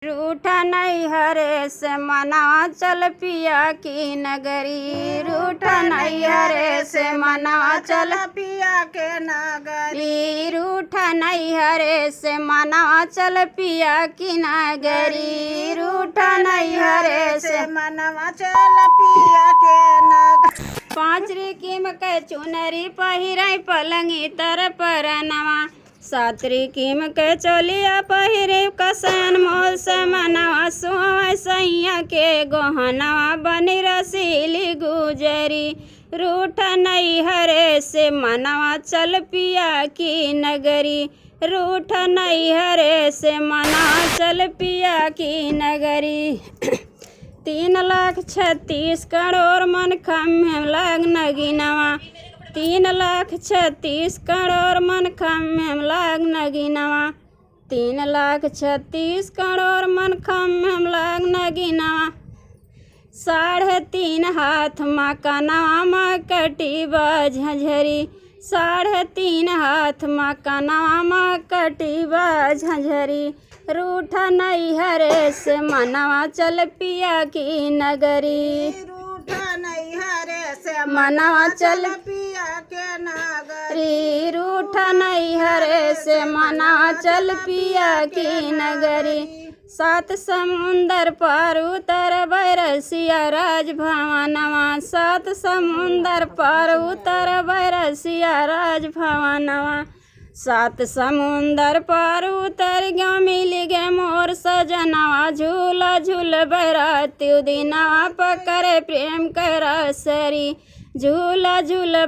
रूठा नैहरे से मनावा चल पिया की नगरी। रूठा नैहरे से मनावा चल पिया के नगरी। रूठा नैहरे से मनावा चल पिया की नगरी। रूठा नैहरे से मनवा चल पिया के नगरी। 5 रिकिम के चुनरी पहिरे पलंगी तर परनवा। 7 रिकिम के चोलिया पहिरे कसन मोल से मनवा सुहावे सैया के गहनवा बनी रसीली गुजरी। रूठा नैहरे से मनवा चल पिया की नगरी। रूठा नैहरे से मनवा चल पिया की नगरी। 3,36,00,000 मन खम्मे लग नगिनवा। 3,36,00,000 मन खम्मे लग नगिनवा। 3,36,00,000 मन खम्मे लग नगिनवा। 3.5 हाथ मकनवा मकटी झंझरी। 3.5 हाथ मकनवा मकटी झंझरी। रूठा नैहरे से मनवा चल पिया की नगरी। रूठा नैहरे से मनवा चल पिया के नगरी। रूठा नैहरे से मनवा चल पिया की नगरी। 7 समुंदर पार उतर बैरसिया राजभवनवा। 7 समुंदर पार उतर बैरसिया राजभवनवा। 7 समुंदर पार उतर गया मिल गे मोर सजनवा। झूला झूल बराती दिनवा पकड़े प्रेम कर सरी। झूला झूल